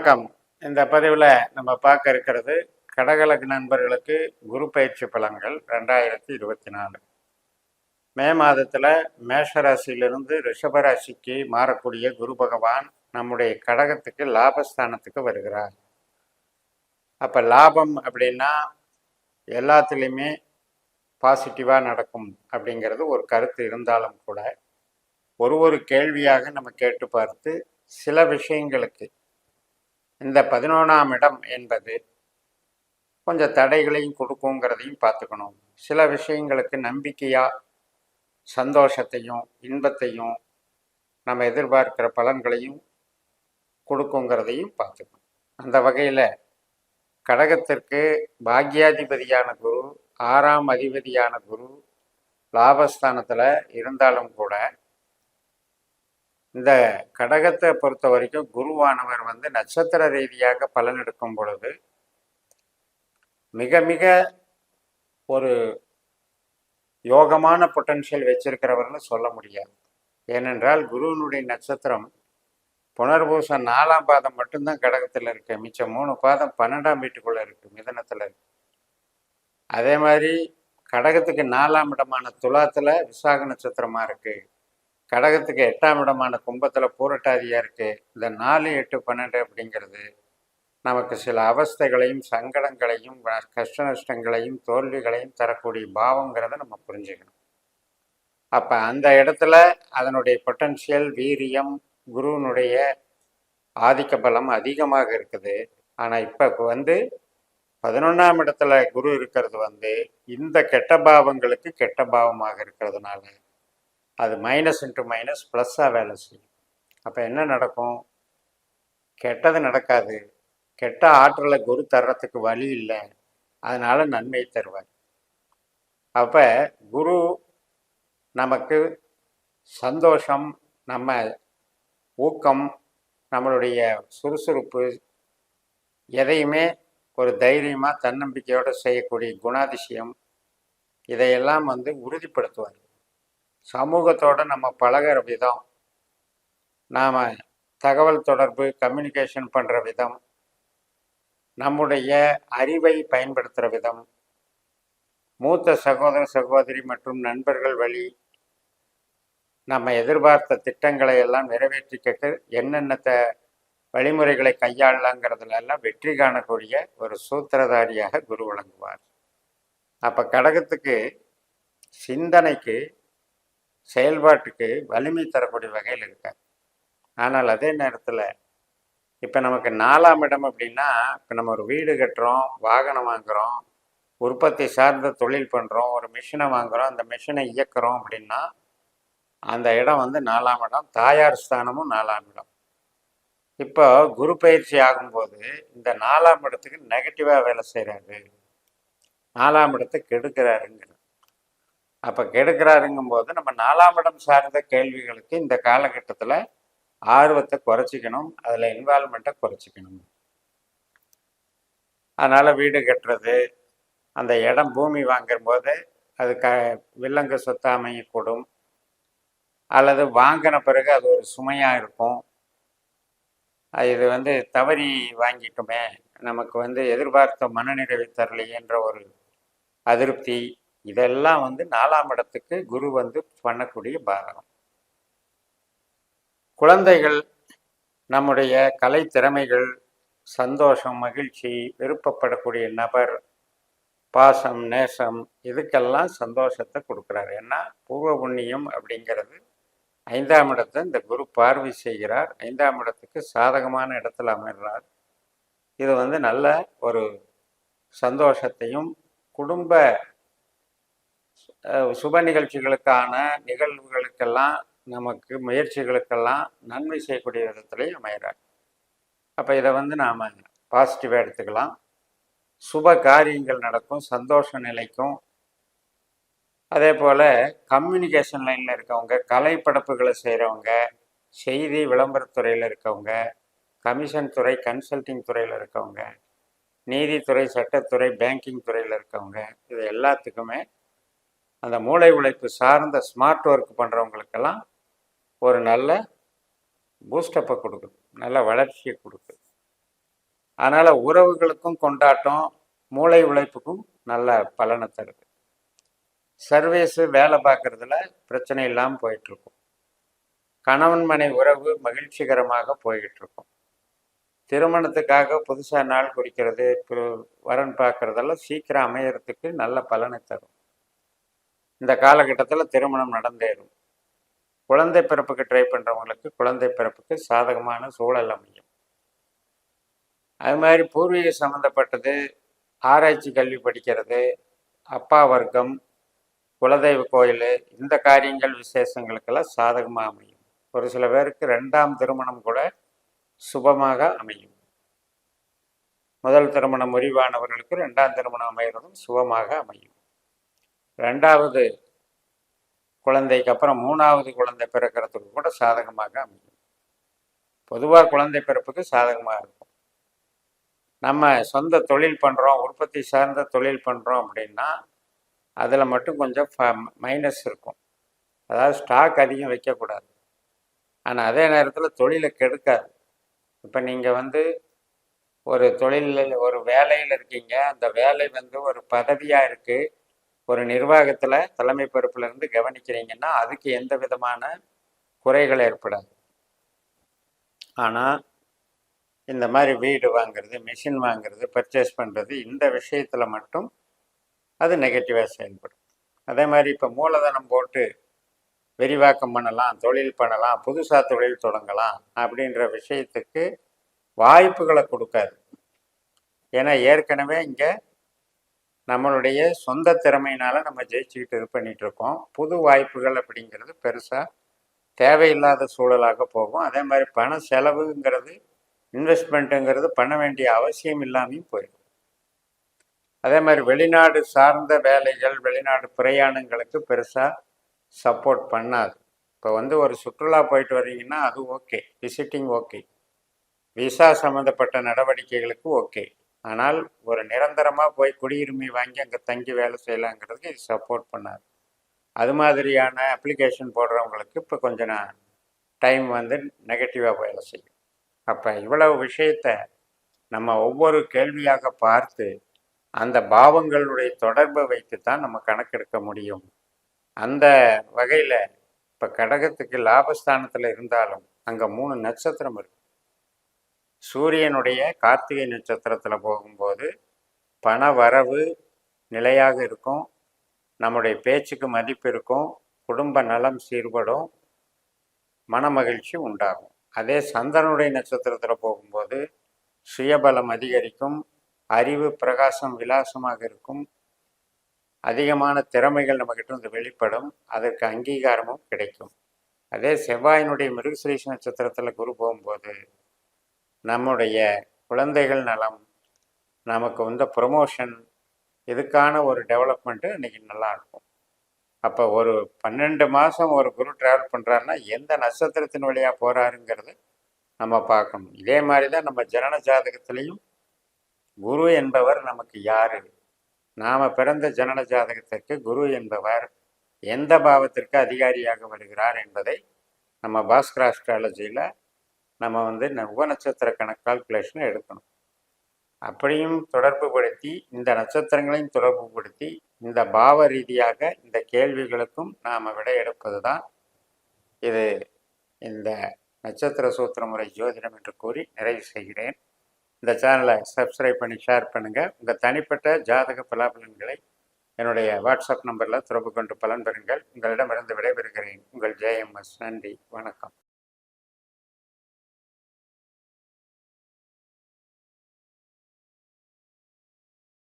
வணக்கம். இந்த பதிவில் நம்ம பார்க்க இருக்கிறது கடகலக்கு நண்பர்களுக்கு குரு பயிற்சி பலன்கள் 2024 மே மாதத்தில் மேஷராசியிலிருந்து ரிஷபராசிக்கு மாறக்கூடிய குரு பகவான் நம்முடைய கடகத்துக்கு லாபஸ்தானத்துக்கு வருகிறார். அப்போ லாபம் அப்படின்னா எல்லாத்துலேயுமே பாசிட்டிவாக நடக்கும் அப்படிங்கிறது ஒரு கருத்து இருந்தாலும் கூட ஒரு கேள்வியாக நம்ம கேட்டு பார்த்து சில விஷயங்களுக்கு இந்த 11ஆம் இடம் என்பது கொஞ்சம் தடைகளையும் கொடுக்குங்கிறதையும் பார்த்துக்கணும். சில விஷயங்களுக்கு நம்பிக்கையாக சந்தோஷத்தையும் இன்பத்தையும் நம்ம எதிர்பார்க்கிற பலன்களையும் கொடுக்குங்கிறதையும் பார்த்துக்கணும். அந்த வகையில் கடகத்திற்கு பாக்யாதிபதியான குரு 6ஆம் அதிபதியான குரு லாபஸ்தானத்தில் இருந்தாலும் கூட இந்த கடகத்தை பொறுத்த வரைக்கும் குருவானவர் நட்சத்திர ரீதியாக பலன் எடுக்கும் பொழுது மிக மிக ஒரு யோகமான பொட்டன்ஷியல் வச்சிருக்கிறவர்னு சொல்ல முடியாது. ஏனென்றால் குருவினுடைய நட்சத்திரம் புனர்பூசம் 4ஆம் பாதம் மட்டும்தான் கடகத்தில் இருக்கு. மிச்சம் 3 பாதம் 12ஆம் வீட்டுக்குள்ள இருக்கு, மிதனத்தில் இருக்கு. அதே மாதிரி கடகத்துக்கு 4ஆம் இடமான துலாத்துல விசாக நட்சத்திரமா இருக்கு. கடகத்துக்கு 8ஆம் இடமான கும்பத்தில் பூரட்டாதியாக இருக்குது. இந்த 4, 8, 12 அப்படிங்கிறது நமக்கு சில அவஸ்தைகளையும் சங்கடங்களையும் கஷ்ட நஷ்டங்களையும் தோல்விகளையும் தரக்கூடிய பாவங்கிறத நம்ம புரிஞ்சுக்கணும். அப்போ அந்த இடத்துல அதனுடைய பொட்டன்ஷியல் வீரியம் குருவினுடைய ஆதிக்க பலம் அதிகமாக இருக்குது. ஆனால் இப்போ 11ஆம் இடத்துல குரு இருக்கிறது இந்த கெட்ட பாவங்களுக்கு கெட்ட பாவமாக இருக்கிறதுனால அது மைனஸ் இன்ட்டு மைனஸ் ப்ளஸ்ஸாக வேலை செய்யும். அப்போ என்ன நடக்கும்? கெட்டது நடக்காது. கெட்ட ஆற்றலை குரு தர்றதுக்கு வழி இல்லை, அதனால நன்மை தருவார். அப்போ குரு நமக்கு சந்தோஷம், நம்ம ஊக்கம், நம்மளுடைய சுறுசுறுப்பு, எதையுமே ஒரு தைரியமாக தன்னம்பிக்கையோடு செய்யக்கூடிய குணாதிசயம், இதையெல்லாம் உறுதிப்படுத்துவார். சமூகத்தோடு நம்ம பழகிற விதம், நாம் தகவல் தொடர்பு கம்யூனிகேஷன் பண்ணுற விதம், நம்முடைய அறிவை பயன்படுத்துகிற விதம், மூத்த சகோதர சகோதரி மற்றும் நண்பர்கள் வழி நம்ம எதிர்பார்த்த திட்டங்களை எல்லாம் நிறைவேற்றிக்கிட்டு என்னென்ன வழிமுறைகளை கையாளலாங்கிறதுல எல்லாம் வெற்றி காணக்கூடிய ஒரு சூத்திரதாரியாக குரு விளங்குவார். அப்போ கடகத்துக்கு சிந்தனைக்கு செயல்பாட்டுக்கு வலிமை தரக்கூடிய வகையில் இருக்கார். ஆனால் அதே நேரத்தில் இப்போ நமக்கு 4ஆம் இடம் அப்படின்னா, இப்போ நம்ம ஒரு வீடு கட்டுறோம், வாகனம் வாங்குகிறோம், உற்பத்தி சார்ந்த தொழில் பண்ணுறோம், ஒரு மிஷினை வாங்குகிறோம், அந்த மிஷினை இயக்குறோம் அப்படின்னா அந்த இடம் 4ஆம் இடம். தாயார் ஸ்தானமும் 4ஆம் இடம். இப்போ குரு பயிற்சி ஆகும்போது இந்த 4ஆம் இடத்துக்கு நெகட்டிவாக வேலை செய்கிறாரு, 4ஆம் இடத்தை கெடுக்கிறாருங்கிற. அப்போ கெடுக்கிறாருங்கும் போது நம்ம 4ஆம் இடம் சார்ந்த கேள்விகளுக்கு இந்த காலகட்டத்தில் ஆர்வத்தை குறைச்சிக்கணும், அதில் இன்வால்மெண்ட்டை குறைச்சிக்கணும். அதனால் வீடு கட்டுறது, அந்த இடம் பூமி வாங்கும்போது அது வில்லங்க சொத்து அமையக்கூடும், அல்லது வாங்கின பிறகு அது ஒரு சுமையாக இருக்கும். இது தவறி வாங்கிட்டோமே, நமக்கு எதிர்பார்த்த மனநிறைவை தரலையேன்ற ஒரு அதிருப்தி, இதெல்லாம் 4ஆம் இடத்துக்கு குரு பண்ணக்கூடிய பாதகம். குழந்தைகள், நம்முடைய கலை திறமைகள், சந்தோஷம், மகிழ்ச்சி, விருப்பப்படக்கூடிய நபர், பாசம், நேசம், இதுக்கெல்லாம் சந்தோஷத்தை கொடுக்குறாரு. ஏன்னா பூர்வ புண்ணியம் அப்படிங்கிறது 5ஆம் இடத்தை இந்த குரு பார்வை செய்கிறார். 5ஆம் இடத்துக்கு சாதகமான இடத்துல அமைகிறார். இது நல்ல ஒரு சந்தோஷத்தையும் குடும்ப சுப நிகழ்ச்சிகளுக்கான நிகழ்வுகளுக்கெல்லாம் நமக்கு முயற்சிகளுக்கெல்லாம் நன்மை செய்யக்கூடிய விதத்திலையும் அமைகிறார். அப்போ இதை நாம் பாசிட்டிவாக எடுத்துக்கலாம். சுப காரியங்கள் நடக்கும், சந்தோஷம் நிலைக்கும். அதே போல் கம்யூனிகேஷன் லைனில் இருக்கவங்க, கலைப்படைப்புகளை செய்கிறவங்க, செய்தி விளம்பரத்துறையில் இருக்கவங்க, கமிஷன் துறை கன்சல்டிங் துறையில் இருக்கவங்க, நீதித்துறை சட்டத்துறை பேங்கிங் துறையில் இருக்கவங்க, இது எல்லாத்துக்குமே அந்த மூளை உழைப்பு சார்ந்த ஸ்மார்ட் ஒர்க் பண்ணுறவங்களுக்கெல்லாம் ஒரு நல்ல பூஸ்டப்பை கொடுக்குது, நல்ல வளர்ச்சியை கொடுக்குது. அதனால் உறவுகளுக்கும் கொண்டாட்டம், மூளை உழைப்புக்கும் நல்ல பலனை தருது. சர்வீஸு வேலை பார்க்குறதுல பிரச்சனை இல்லாமல் போயிட்டுருக்கும். கணவன் மனை உறவு மகிழ்ச்சிகரமாக போய்கிட்டு இருக்கும். திருமணத்துக்காக புதுசாக நாள் குறிக்கிறது, வரன் பார்க்குறதெல்லாம் சீக்கிரம் அமையறதுக்கு நல்ல பலனை தரும். இந்த காலகட்டத்தில் திருமணம் நடந்தேறும். குழந்தை பிறப்புக்கு ட்ரை பண்ணுறவங்களுக்கு குழந்தை பிறப்புக்கு சாதகமான சூழல் அமையும். அது மாதிரி பூர்வீக சம்மந்தப்பட்டது, ஆராய்ச்சி கல்வி படிக்கிறது, அப்பா வர்க்கம், குலதெய்வ கோயில், இந்த காரியங்கள் விசேஷங்களுக்கெல்லாம் சாதகமாக அமையும். ஒரு சில பேருக்கு 2ஆம் திருமணம் கூட சுபமாக அமையும். முதல் திருமணம் முறிவானவர்களுக்கு 2ஆம் திருமணம் அமைகிறதும் சுபமாக அமையும். 2வது குழந்தைக்கு அப்புறம் 3வது குழந்தை பிறக்கிறதுக்கு கூட சாதகமாக அமையும். பொதுவாக குழந்தை பிறப்புக்கு சாதகமாக இருக்கும். நம்ம சொந்த தொழில் பண்ணுறோம், உற்பத்தி சார்ந்த தொழில் பண்ணுறோம் அப்படின்னா அதில் மட்டும் கொஞ்சம் மைனஸ் இருக்கும். அதாவது ஸ்டாக் அதிகம் வைக்கக்கூடாது. ஆனால் அதே நேரத்தில் தொழிலை கெடுக்காது. இப்போ நீங்கள் ஒரு தொழிலில் ஒரு வேலையில் இருக்கீங்க, அந்த வேலை ஒரு பதவியாக இருக்குது, ஒரு நிர்வாகத்தில் தலைமை பொறுப்பில் இருந்து கவனிக்கிறீங்கன்னா அதுக்கு எந்த விதமான குறைகள் ஏற்படாது. ஆனால் இந்த மாதிரி வீடு வாங்கிறது, மிஷின் வாங்கிறது, பர்ச்சேஸ் பண்ணுறது, இந்த விஷயத்தில் மட்டும் அது நெகட்டிவாக செயல்படும். அதே மாதிரி இப்போ மூலதனம் போட்டு விரிவாக்கம் பண்ணலாம், தொழில் பண்ணலாம், புதுசாக தொழில் தொடங்கலாம் அப்படின்ற விஷயத்துக்கு வாய்ப்புகளை கொடுக்காது. ஏன்னா ஏற்கனவே இங்கே நம்மளுடைய சொந்த திறமையினால நம்ம ஜெயிச்சுக்கிட்டு இது பண்ணிட்டு இருக்கோம். புது வாய்ப்புகள் அப்படிங்கிறது பெருசாக தேவையில்லாத சூழலாக போகும். அதே மாதிரி பண செலவுங்கிறது, இன்வெஸ்ட்மெண்ட்டுங்கிறது பண்ண வேண்டிய அவசியம் இல்லாமையும் போயிடும். அதே மாதிரி வெளிநாடு சார்ந்த வேலைகள், வெளிநாடு பிரயாணங்களுக்கு பெருசாக சப்போர்ட் பண்ணாது. இப்போ ஒரு சுற்றுலா போயிட்டு வர்றீங்கன்னா அது ஓகே, விசிட்டிங் ஓகே, விசா சம்மந்தப்பட்ட நடவடிக்கைகளுக்கு ஓகே. ஆனால் ஒரு நிரந்தரமாக போய் குடியுரிமை வாங்கி அங்கே தங்கி வேலை செய்யலாங்கிறதுக்கு இது சப்போர்ட் பண்ணாது. அது மாதிரியான அப்ளிகேஷன் போடுறவங்களுக்கு இப்போ கொஞ்சம் டைம் நெகட்டிவாக வேலை செய்யும். அப்போ இவ்வளவு விஷயத்த நம்ம ஒவ்வொரு கேள்வியாக பார்த்து அந்த பாவங்களுடைய தொடர்பை வைத்து தான் நம்ம கணக்கெடுக்க முடியும். அந்த வகையில் இப்போ கடகத்துக்கு லாபஸ்தானத்தில் இருந்தாலும் அங்கே 3 நட்சத்திரம் இருக்கு. சூரியனுடைய கார்த்திகை நட்சத்திரத்தில் போகும்போது பண வரவு நிலையாக இருக்கும், நம்முடைய பேச்சுக்கு மதிப்பு இருக்கும், குடும்ப நலம் சீர்படும், மன மகிழ்ச்சி உண்டாகும். அதே சந்திரனுடைய நட்சத்திரத்தில் போகும்போது சுயபலம் அதிகரிக்கும், அறிவு பிரகாசம் விலாசமாக இருக்கும், அதிகமான திறமைகள் நம்மகிட்ட வெளிப்படும், அதற்கு அங்கீகாரமும் கிடைக்கும். அதே செவ்வாயினுடைய மிருகசிரீஷ நட்சத்திரத்தில் குரு போகும்போது நம்முடைய குழந்தைகள் நலம், நமக்கு ப்ரொமோஷன், இதுக்கான ஒரு டெவலப்மெண்ட்டு இன்றைக்கி நல்லா இருக்கும். அப்போ ஒரு 12 மாதம் ஒரு குரு ட்ராவல் பண்ணுறாருன்னா எந்த நட்சத்திரத்தின் வழியாக போகிறாருங்கிறது நம்ம பார்க்கணும். இதே மாதிரி தான் நம்ம ஜனன ஜாதகத்திலையும் குரு என்பவர் நமக்கு யார், நாம் பிறந்த ஜனன ஜாதகத்திற்கு குரு என்பவர் எந்த பாவத்திற்கு அதிகாரியாக வருகிறார் என்பதை நம்ம பாஸ்கர் ஆஸ்ட்ராலஜியில் நம்ம உப நட்சத்திர கணக்கு கால்குலேஷனை எடுக்கணும். அப்படியும் தொடர்பு படுத்தி, இந்த நட்சத்திரங்களையும் தொடர்பு படுத்தி, இந்த பாவ ரீதியாக இந்த கேள்விகளுக்கும் நாம் விடை எடுப்பது தான் இது இந்த நட்சத்திர சூத்திர முறை ஜோதிடம் என்று கூறி நிறைவு செய்கிறேன். இந்த சேனலை சப்ஸ்கிரைப் பண்ணி ஷேர் பண்ணுங்கள். உங்கள் தனிப்பட்ட ஜாதக பலாபலன்களை என்னுடைய வாட்ஸ்அப் நம்பரில் தொடர்பு கொண்டு பலன் பெறுங்கள். உங்களிடமிருந்து விடைபெறுகிறேன். உங்கள் JMS. நன்றி, வணக்கம்.